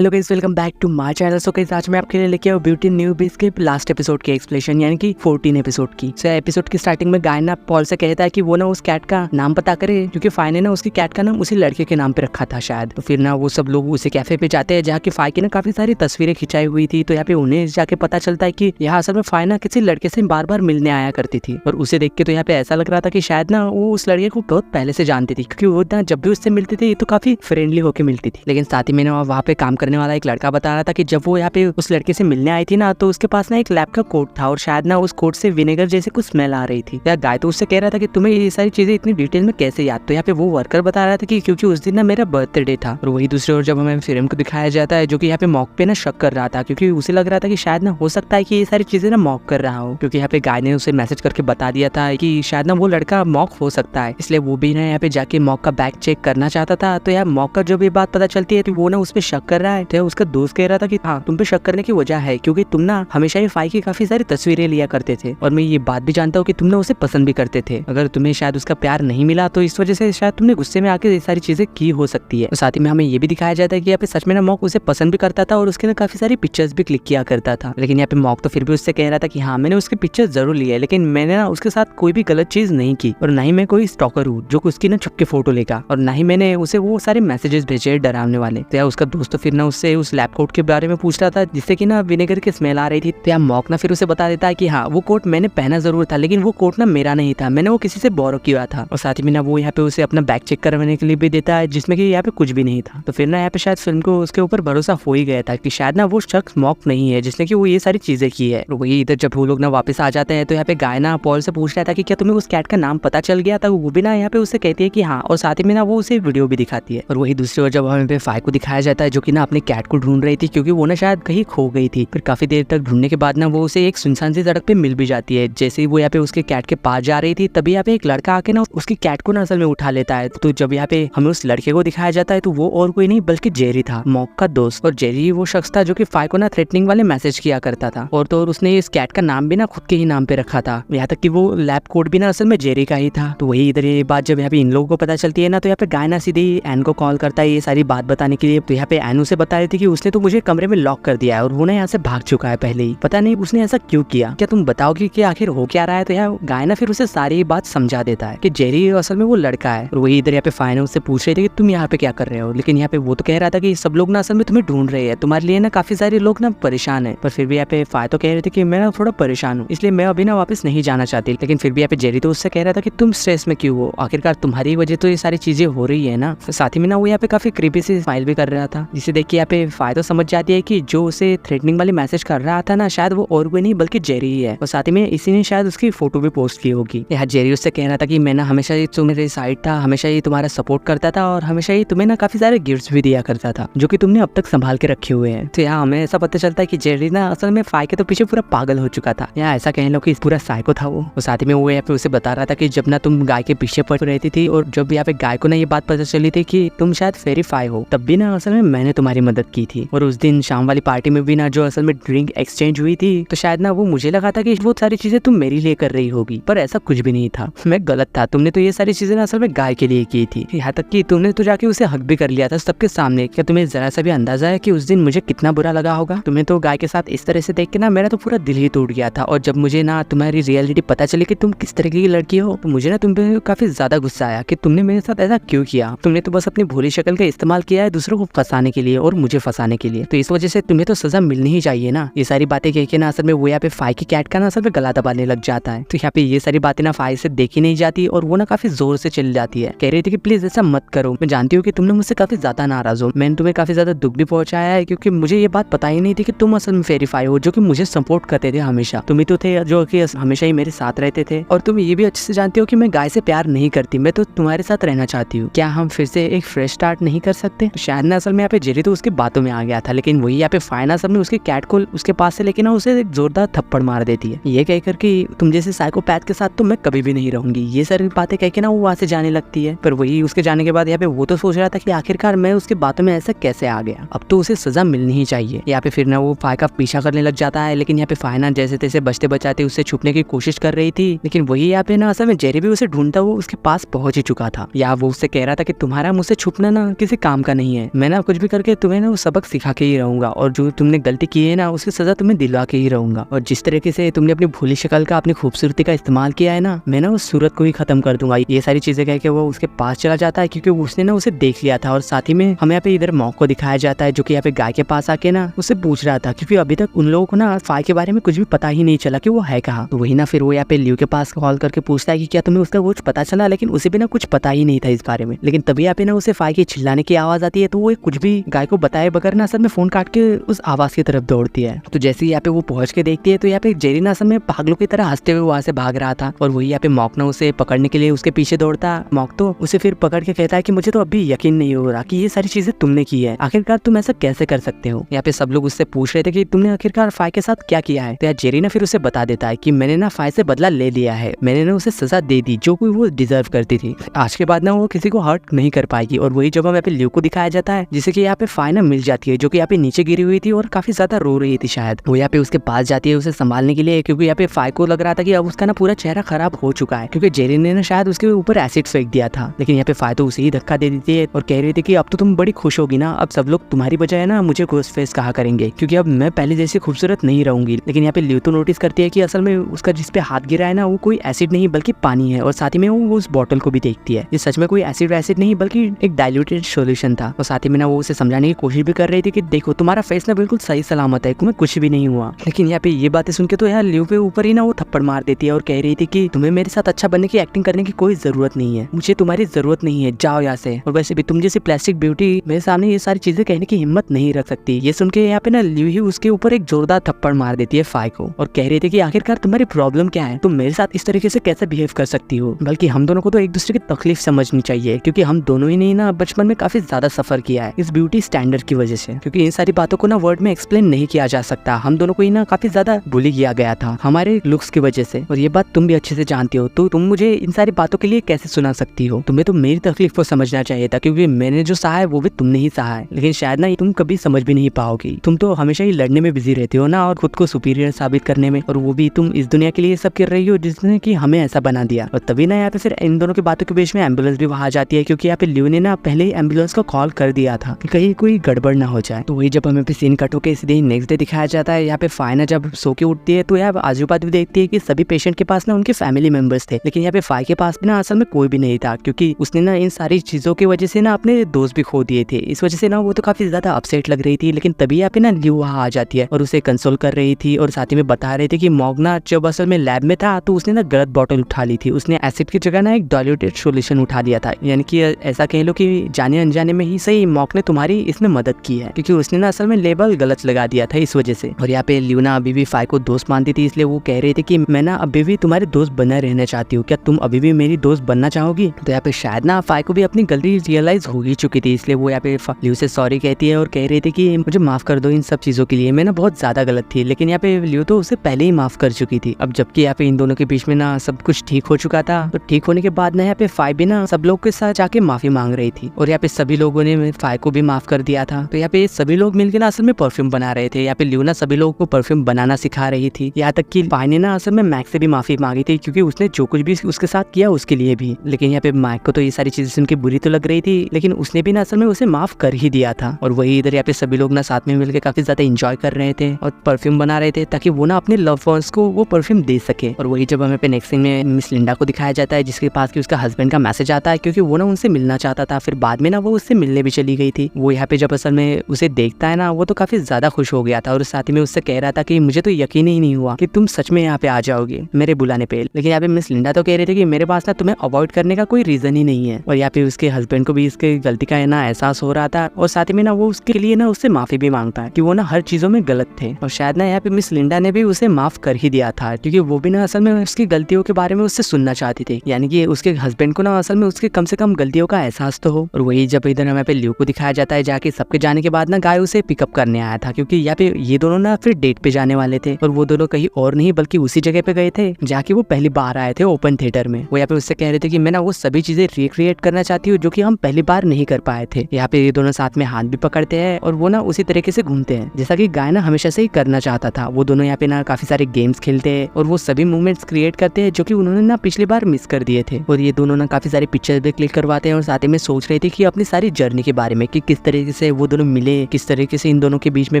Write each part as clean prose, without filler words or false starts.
Hello guys, welcome back to my channel. So guys, आज मैं आपके लिए लेके आया ब्यूटी न्यू बीस के लास्ट एपिसोड की एक्सप्लेनेशन, यानी कि 14 एपिसोड की। सो एपिसोड की स्टार्टिंग में गाय ना पॉल से कहता है कि वो ना उस कैट का नाम पता करे, क्योंकि फाई ने ना उसकी कैट का नाम उसी लड़के के नाम पे रखा था शायद। तो फिर ना वो सब लोग उसे कैफे पे जाते हैं, जहाँ की फाई की ना काफी सारी तस्वीरें खिंचाई हुई थी। तो यहाँ पे उन्हें जाके पता चलता है कि यहाँ असल में फाई ना किसी लड़के से बार बार मिलने आया करती थी, और उसे देख के तो यहाँ पे ऐसा लग रहा था कि शायद ना वो उस लड़के को बहुत पहले से जानती थी, क्योंकि वो ना जब भी उससे मिलती थी तो काफी फ्रेंडली होकर मिलती थी। लेकिन साथ ही में ना वहाँ पे काम करने वाला एक लड़का बता रहा था कि जब वो यहाँ पे उस लड़के से मिलने आई थी ना, तो उसके पास ना एक लैब का कोट था, और शायद ना उस कोट से विनेगर जैसे कुछ स्मेल आ रही थी। या गाय तो उससे कह रहा था कि तुम्हें ये सारी चीजें इतनी डिटेल में कैसे याद। तो यहाँ पे वो वर्कर बता रहा था कि क्योंकि उस दिन ना मेरा बर्थडे था। और वही दूसरी ओर जब हमें फिल्म को दिखाया जाता है, जो कि यहाँ पे मॉक पे ना शक कर रहा था, क्योंकि उसे लग रहा था कि शायद ना हो सकता है कि ये सारी चीजें ना मॉक कर रहा हो, क्योंकि यहाँ पे गाय ने उसे मैसेज करके बता दिया था कि शायद ना वो लड़का मॉक हो सकता है। इसलिए वो भी ना यहाँ पे जाके मॉक का बैग चेक करना चाहता था। तो यार मॉक का जो भी बात पता चलती है, तो वो ना उस पर शक कर रहा है। तो उसका दोस्त कह रहा था कि हाँ, तुम पे शक करने की वजह है क्योंकि तुम ना हमेशा ही फाई की काफी सारी तस्वीरें लिया करते थे, और मैं ये बात भी जानता हूँ कि तुम ना उसे पसंद भी करते थे। अगर तुम्हें शायद उसका प्यार नहीं मिला तो इस वजह से शायद तुमने गुस्से में आके ये सारी चीजें की हो सकती है। और साथ ही में हमें ये भी दिखाया जाता है कि यहाँ पे सच में ना मॉक उसे पसंद भी करता था, और उसके ना काफी सारी पिक्चर्स भी क्लिक किया करता था। लेकिन यहाँ पे मॉक तो फिर भी उससे कह रहा था कि हाँ, मैंने उसके पिक्चर्स जरूर लिए, लेकिन मैंने ना उसके साथ कोई भी गलत चीज नहीं की, और ना ही मैं कोई स्टॉकर हूँ जो उसकी ना छुप के फोटो लेगा, और ना ही मैंने उसे वो सारे मैसेजेस भेजे डरावने वाले। तो यार उसका दोस्त तो फिर ना उससे उस लैब कोट के बारे में पूछ रहा था, जिससे कि ना विनेगर की स्मेल आ रही थी। तो यार मॉक ना फिर उसे बता देता है कि हाँ, वो कोट मैंने पहना जरूर था, लेकिन वो कोट ना मेरा नहीं था, मैंने वो किसी से बोरो किया था। और साथ ही में ना वो यहाँ पे उसे अपना बैग चेक करवाने के लिए भी देता है, जिसमें कि यहाँ पे कुछ भी नहीं था। तो फिर ना यहाँ पे शायद फिल्म को उसके ऊपर भरोसा हो ही गया था कि शायद ना वो शख्स मॉक नहीं है जिसने कि वो ये सारी चीजें की है। और वही इधर जब वो लोग ना वापस आ जाते हैं, तो यहाँ पे गाय ना पॉल से पूछ रहा था कि क्या तुम्हें उस कैट का नाम पता चल गया था। वो भी ना यहाँ पे उससे कहती है कि हाँ, और साथ ही में ना वो उसे वीडियो भी दिखाती है। और वही दूसरी ओर जब हमें पे फाई को दिखाया जाता है, जो कि ना अपने कैट को ढूंढ रही थी, क्योंकि वो ना शायद कहीं खो गई थी। फिर काफी देर तक ढूंढने के बाद ना वो उसे एक सुनसान सी सड़क पे मिल भी जाती है। जैसे ही वो यहाँ पे उसके कैट के पास जा रही थी, तभी यहाँ पे एक लड़का आके ना उसकी कैट को ना असल में उठा लेता है। तो जब यहाँ पे हमें उस लड़के को दिखाया जाता है, तो वो और कोई नहीं बल्कि जेरी था, मॉक का दोस्त। और जेरी वो शख्स था जो कि फाई को ना थ्रेटनिंग वाले मैसेज किया करता था, और तो और उसने इस कैट का नाम भी ना खुद के ही नाम पे रखा था, यहाँ तक कि वो लैब कोड भी ना असल में जेरी का ही था। तो वही इधर ये बात जब यहाँ पे इन लोगों को पता चलती है ना, तो यहाँ पे गाय ना सीधे एन को कॉल करता है ये सारी बात बताने के लिए। तो यहाँ पे एन उसे बता रही थी कि उसने तो मुझे कमरे में लॉक कर दिया है, और वो ना यहाँ से भाग चुका है पहले ही। पता नहीं उसने ऐसा क्यों किया, क्या तुम बताओगे कि आखिर हो क्या रहा है। तो यहाँ गाय ना फिर उसे सारी बात समझा देता है कि जेरी असल में वो लड़का है। और वही इधर यहाँ पे फाई ने उससे पूछ रही थी कि तुम यहाँ पे क्या कर रहे हो, लेकिन यहाँ पे वो तो कह रहा था कि सब लोग ना असल में तुम्हें ढूंढ रहे हैं, तुम्हारे लिए ना काफी सारे लोग ना परेशान है। पर फिर भी यहाँ पे फाई तो कह रहे थे कि मैं ना थोड़ा परेशान हूँ, इसलिए मैं अभी ना वापस नहीं जाना चाहती। लेकिन फिर भी यहाँ पे जेरी तो उससे कह रहा था कि तुम स्ट्रेस में क्यों हो, आखिरकार तुम्हारी वजह तो ये सारी चीजें हो रही है ना। साथ ही में ना वो यहाँ पे काफी क्रीपी सी स्माइल भी कर रहा था, जिसे देख के यहाँ पे फाई तो समझ जाती है कि जो उसे थ्रेटनिंग वाले मैसेज कर रहा था ना, शायद वो और कोई नहीं बल्कि जेरी ही है। और साथ ही में इसी ने शायद उसकी फोटो भी पोस्ट की होगी। यहाँ जेरी उससे कह रहा था कि मैं ना हमेशा ही तुम्हारे साइड था, हमेशा ही तुम्हारा सपोर्ट करता था, और हमेशा ही तुम्हें ना काफी सारे गिफ्ट्स भी दिया करता था, जो कि तुमने अब तक संभाल के रखे हुए हैं। तो यहाँ हमें ऐसा पता चलता है कि जेरी ना असल में फाई के तो पीछे पूरा पागल हो चुका था, यहाँ ऐसा कह लो कि पूरा साइको था वो। और साथ ही में वो यहाँ पे उसे बता रहा था कि जब ना तुम गाय के पीछे पड़ रहती थी, और जब यहाँ पे गाय को ना ये बात पता चली थी कि तुम शायद फेरी फाई हो, तब भी ना असल में मैंने तुम्हारी मदद की थी। और उस दिन शाम वाली पार्टी में भी ना जो असल में ड्रिंक एक्सचेंज हुई थी, तो शायद ना वो मुझे लगा था कि वो सारी चीजें तुम मेरे लिए कर रही होगी, पर ऐसा कुछ भी नहीं था, मैं गलत था। तुमने तो ये सारी चीजें ना असल में गाय के लिए की थी, यहाँ तक कि तुमने तो जाके उसे हक भी कर लिया था सबके सामने। क्या तुम्हें जरा सा भी अंदाजा है कि उस दिन मुझे कितना बुरा लगा होगा। तुम्हें तो गाय के साथ इस तरह से देख के ना मेरा तो पूरा दिल ही टूट गया था। और जब मुझे ना तुम्हारी रियलिटी पता चली कि तुम किस तरह की लड़की हो, तो मुझे ना तुम पे काफी ज्यादा गुस्सा आया कि तुमने मेरे साथ ऐसा क्यों किया। तुमने तो बस अपनी भोली शक्ल का इस्तेमाल किया है दूसरों को फंसाने के लिए और मुझे फंसाने के लिए, तो इस वजह से तुम्हें तो सजा मिलनी ही चाहिए ना। ये सारी बातें कह के ना असल में वो यहाँ पे फाई की कैट का ना असल में गला दबाने लग जाता है। तो यहाँ पे ये सारी बातें ना फाई से देखी नहीं जाती, और वो ना काफी जोर से चिल्ला जाती है, कह रही थी कि प्लीज ऐसा मत करो, मैं जानती हूँ कि तुमने मुझसे काफी ज्यादा नाराज हो, मैंने तुम्हें काफी ज्यादा दुख भी पहुंचाया है, क्योंकि मुझे ये बात पता ही नहीं थी कि तुम असल में फेरीफाई हो, जो कि मुझे सपोर्ट करते थे हमेशा। तुम ही तो थे जो कि हमेशा ही मेरे साथ रहते थे, और तुम ये भी अच्छे से जानती हो कि मैं गाय से प्यार नहीं करती, मैं तो तुम्हारे साथ रहना चाहती हूँ। क्या हम फिर से एक फ्रेश स्टार्ट नहीं कर सकते। शायद ना असल में यहाँ पे जेरी तो उसकी बातों में आ गया था, लेकिन वही यहाँ पे फाइना सब ने उसके कैट को उसके पास से लेके ना उसे एक जोरदार थप्पड़ मार देती है, ये कहकर कि तुम जैसे साइकोपैथ के साथ तो मैं कभी भी नहीं रहूंगी। ये सारी बातें कह के ना वो वहाँ से जाने लगती है। पर वही उसके जाने के बाद यहाँ पे वो तो सोच रहा था कि आखिरकार मैं उसकी बातों में ऐसा कैसे आ गया, अब तो उसे सजा मिलनी ही चाहिए। यहाँ पे फिर ना वो फाई का पीछा करने लग जाता है, लेकिन यहाँ पे फाइना जैसे तैसे बचते बचाते उससे छुपने की कोशिश कर रही थी। लेकिन वही यहाँ पे ना असल में जेरी भी उसे ढूंढता हुआ उसके पास पहुंच ही चुका था। या वो उससे कह रहा था कि तुम्हारा मुझसे छुपना ना किसी काम का नहीं है, मैं ना कुछ भी करके तुम्हें ना वो सबक सिखा के ही रहूंगा और जो तुमने गलती की है ना उसकी सजा तुम्हें दिलवा के ही रहूंगा। और जिस तरीके से तुमने अपनी भोली शक्ल का, अपनी खूबसूरती का इस्तेमाल किया है ना, मैं ना उस सूरत को ही खत्म कर दूंगा। ये सारी चीजें कह के वो उसके पास चला जाता है क्योंकि उसने ना उसे देख लिया था। और साथ ही में हमें यहाँ पे इधर मॉक को दिखाया जाता है जो कि यहाँ पे गाय के पास आके ना उससे पूछ रहा था, क्योंकि अभी तक उन लोगों को ना फाई के बारे में कुछ भी पता ही नहीं चला कि वो है कहाँ। तो वही ना फिर वो यहाँ पे ल्यू के पास कॉल करके पूछता है कि क्या तुम्हें उसका कुछ पता चला, लेकिन उसे भी ना कुछ पता ही नहीं था इस बारे में। लेकिन तभी यहाँ पे ना उसे फाई की चिल्लाने की आवाज आती है, तो वो कुछ भी गाय को बताए बगैर ना असल में फोन काट के उस आवाज की तरफ दौड़ती है। तो जैसे ही यहाँ पे वो पहुंच के देखती है तो यहाँ पे जेरी ना असल में पागलों की तरह हंसते हुए वहां से भाग रहा था। और वही यहाँ पे मॉक ना उसे पकड़ने के लिए उसके पीछे दौड़ता। मॉक तो उसे फिर पकड़ के कहता है कि मुझे तो अभी यकीन नहीं हो रहा कि ये सारी चीजें तुमने की है, आखिरकार तुम ऐसा कैसे कर सकते हो। यहाँ पे सब लोग उससे पूछ रहे थे कि तुमने आखिरकार फाई के साथ क्या किया है। तो यार जेरी ना फिर उसे बता देता है कि मैंने ना फाई से बदला ले लिया है, मैंने ना उसे सजा दे दी जो कोई वो डिजर्व करती थी। आज के बाद ना वो किसी को हर्ट नहीं कर पाएगी। और वही जब यहाँ पे ल्यू को दिखाया जाता है जिसे कि यहाँ पे फाई ना मिल जाती है, जो कि यहाँ पे नीचे गिरी हुई थी और काफी ज्यादा रो रही थी शायद। वो यहाँ पे उसके पास जाती है उसे संभालने के लिए, क्योंकि यहाँ पे फाई को लग रहा था कि अब उसका ना पूरा चेहरा खराब हो चुका है, क्योंकि जेरी ने ना शायद उसके ऊपर एसिड फेंक दिया था। लेकिन यहाँ पे फाई तो उसे ही धक्का दे देती है और कह रही थी कि अब तो तुम बड़ी खुश होगी ना, अब सब लोग तुम्हारी बजाय ना मुझे घोस्ट फेस कहा करेंगे, क्योंकि अब मैं पहले जैसी खूबसूरत नहीं रहूंगी। लेकिन यहाँ पे ल्यू तो नोटिस करती है कि असल में उसका जिस पे हाथ गिरा है ना वो कोई एसिड नहीं बल्कि पानी है। और साथ ही में वो उस बॉटल को भी देखती है, ये सच में कोई एसिड वैसिड नहीं बल्कि एक डाइल्यूटेड सॉल्यूशन था। और साथ ही में ना वो उसे समझाने की कोशिश भी कर रही थी कि देखो तुम्हारा फेस ना बिल्कुल सही सलामत है, तुम्हें कुछ भी नहीं हुआ। लेकिन यहाँ पे ये बातें सुन के तो यार ल्यू पे ऊपर ही ना वो थप्पड़ मार देती है और कह रही थी कि तुम्हें मेरे साथ अच्छा बनने की एक्टिंग करने की कोई जरूरत नहीं है, मुझे तुम्हारी जरूरत नहीं है, जाओ यहाँ से। और वैसे भी तुम जैसी प्लास्टिक ब्यूटी मेरे सामने ये सारी चीजें कहने की हिम्मत नहीं रख सकती। ये सुन के यहाँ पे ना ल्यू ही उसके ऊपर एक जोरदार थप्पड़ मार देती है फाई को और कह रही थी कि आखिरकार तुम्हारी प्रॉब्लम क्या है, तुम मेरे साथ इस तरीके से कैसे बिहेव कर सकती हो। बल्कि हम दोनों को तो एक दूसरे की तकलीफ समझनी चाहिए, क्योंकि हम दोनों ही ने ना बचपन में काफी ज्यादा सफर किया है इस ब्यूटी स्टैंडर्ड की वजह से, क्योंकि इन सारी बातों को ना वर्ड में एक्सप्लेन नहीं किया जा सकता। हम दोनों को ही ना काफी ज्यादा बुली किया गया था हमारे लुक्स की वजह से, और ये बात तुम भी अच्छे से जानती हो। तो तुम मुझे इन सारी बातों के लिए कैसे सुना सकती हो, तुम्हें तो मेरी तकलीफ को समझना चाहिए था, क्योंकि मैंने जो सहा है वो भी तुमने ही सहा है। लेकिन शायद ना तुम कभी समझ भी नहीं पाओगी, तुम तो हमेशा ही लड़ने में बिजी रहते हो ना, और खुद को सुपीरियर साबित करने में, और वो भी तुम इस दुनिया के लिए सब कर रही हो जिसने कि हमें ऐसा बना दिया। और तभी ना यहाँ पे फिर इन दोनों की बातों के बीच में एम्बुलेंस भी वहां आ जाती है, क्योंकि यहाँ पे ल्यू ने ना पहले ही एम्बुलेंस को कॉल कर दिया था कि कहीं कोई गड़बड़ ना हो जाए। तो वही जब हमें सीन कट होकर सीधे नेक्स्ट डे दिखाया जाता है, यहाँ पे फाई जब सो के उठती है तो यहाँ आजू बाजू देखती है कि सभी पेशेंट के पास ना उनके फैमिली मेंबर्स थे, लेकिन यहाँ पे फाई के पास भी ना असल में कोई भी नहीं था, क्योंकि उसने ना इन सारी चीजों की वजह से ना अपने दोस्त भी खो दिए थे। इस वजह से ना वो तो काफी ज्यादा अपसेट लग रही थी। लेकिन तभी यहाँ पे ना ल्यू वहाँ आ जाती है और उसे कंसोल कर रही थी और साथ ही में बता रहे थे कि मॉगना जब असल में लैब में था तो उसने ना गलत बॉटल उठा ली थी, उसने एसिड की जगह ना एक डाइल्यूटेड सॉल्यूशन उठा दिया था। यानी कि ऐसा कह लो कि जाने अनजाने में ही सही मॉक ने तुम्हारी इसमें मदद की है, क्योंकि उसने ना असल में लेबल गलत लगा दिया था इस वजह से। और यहाँ पे ल्यूना अभी भी फाई को दोस्त मानती थी, इसलिए वो कह रही थी कि मैं ना अभी भी तुम्हारे दोस्त बना रहना चाहती हूँ, क्या तुम अभी भी मेरी दोस्त बनना चाहोगी। तो यहाँ पे शायद ना फाई को भी अपनी गलती रियलाइज हो ही चुकी थी, इसलिए वो यहाँ पे ल्यू से सॉरी कहती है और कह रही थी कि मुझे माफ कर दो इन सब चीजों के लिए, मैं ना बहुत ज्यादा गलत थी। लेकिन यहाँ पे ल्यू तो उसे पहले ही माफ कर चुकी थी। अब जबकि यहाँ पे इन दोनों के बीच में ना सब कुछ ठीक हो चुका था, तो ठीक होने के बाद ना यहाँ पे फाई भी ना सब लोग के साथ जाके माफी मांग रही थी, और यहाँ पे सभी लोगों ने फाई को भी माफ कर दिया था। तो यहाँ पे सभी लोग मिलकर ना असल में परफ्यूम बना रहे थे। यहाँ पे ल्यू ना सभी लोगों को परफ्यूम बनाना सिखा रही थी, यहाँ तक कि फाई ने ना असल में मैक से भी माफी मांगी थी, क्योंकि उसने जो कुछ भी उसके साथ किया उसके लिए भी। लेकिन यहाँ पे मैक को तो ये सारी चीजें सुन के बुरी तो लग रही थी, लेकिन उसने भी ना असल में उसे माफ कर ही दिया था। और वही इधर यहाँ पे सभी लोग ना साथ में मिलकर काफी ज्यादा एंजॉय कर रहे थे और परफ्यूम बना रहे थे, ताकि वो ना अपने लव वंस को वो परफ्यूम दे सके। और वही जब हमें पे नेक्स्ट सीन में मिस लिंडा को दिखाया जाता है, जिसके पास कि उसका हस्बैंड का मैसेज आता है, क्योंकि वो ना उनसे मिलना चाहता था। फिर बाद में ना वो उससे मिलने भी चली गई थी। वो यहाँ पे जब असल में उसे देखता है ना, वो तो काफी ज्यादा खुश हो गया था और साथ ही में उससे कह रहा था कि मुझे तो यकीन ही नहीं हुआ कि तुम सच में यहाँ पे आ जाओगे मेरे बुलाने पे। लेकिन यहाँ पे मिस लिंडा तो कह रही थी कि मेरे पास ना तुम्हें अवॉइड करने का कोई रीजन ही नहीं है। और यहाँ पे उसके हस्बैंड को भी इसके गलती का ना एहसास हो रहा था, और साथ ही में ना वो उसके लिए ना उससे माफी भी मांगता है कि वो ना हर चीजों में गलत थे। और शायद ना यहाँ पे मिस लिंडा ने भी उसे माफ कर ही दिया था, क्योंकि वो भी ना असल में उसकी गलतियों के बारे में उससे सुनना चाहती थी, यानी कि उसके हस्बैंड को ना असल में उसके कम से कम गलतियों का एहसास तो हो। और वही जब इधर हमें पे ल्यू को दिखाया जाता है, जाके सबके जाने के बाद ना गाय उसे पिकअप करने आया था, क्योंकि यहाँ पे ये दोनों ना फिर डेट पे जाने वाले थे, और वो दोनों कहीं और नहीं बल्कि उसी जगह पे गए थे जाके वो पहली बार आए थे ओपन थिएटर में। वो यहाँ पे उससे कह रहे थे कि मैं ना वो सभी चीजें रिक्रिएट करना चाहती हूँ जो कि हम पहली बार नहीं कर पाए थे। यहाँ पे ये दोनों साथ में हाथ भी पकड़ते हैं और वो ना उसी तरीके से घूमते हैं जैसा कि गाय ना हमेशा से ही करना चाहता था। वो दोनों यहाँ पे ना काफी सारे गेम्स खेलते हैं और वो सभी मूवमेंट्स क्रिएट करते हैं जो कि उन्होंने ना पिछली बार मिस कर दिए थे। और ये दोनों ना काफी सारी पिक्चर्स भी क्लिक करवाते हैं और साथ ही में सोच रहे थे कि अपनी सारी जर्नी के बारे में कि किस तरीके तरीके से वो दोनों मिले, किस तरीके से इन दोनों के बीच में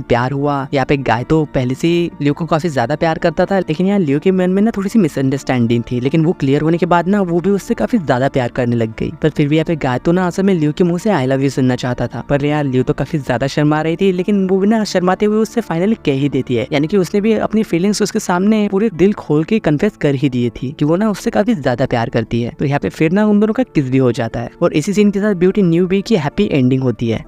प्यार हुआ। यहाँ पे गाय तो पहले से लियो को काफी ज्यादा प्यार करता था, लेकिन यहाँ लियो के मन में ना थोड़ी सी मिसअंडरस्टैंडिंग थी, लेकिन वो क्लियर होने के बाद ना वो भी उससे काफी ज्यादा प्यार करने लग गई। पर फिर भी यहाँ पे गाय तो ना असल में लियो के मुंह से आई लव यू सुनना चाहता था, पर यार लियो तो काफी ज्यादा शर्मा रही थी, लेकिन वो भी ना शर्माते हुए उससे फाइनली कह ही देती है। यानी कि उसने भी अपनी फीलिंग्स उसके सामने पूरे दिल खोल के कन्फेस कर ही दिए थी कि वो ना उससे काफी ज्यादा प्यार करती है। तो यहाँ पे फिर ना उन दोनों का किस भी हो जाता है और इसी सीन के साथ ब्यूटी न्यू बी की हैप्पी एंडिंग होती है।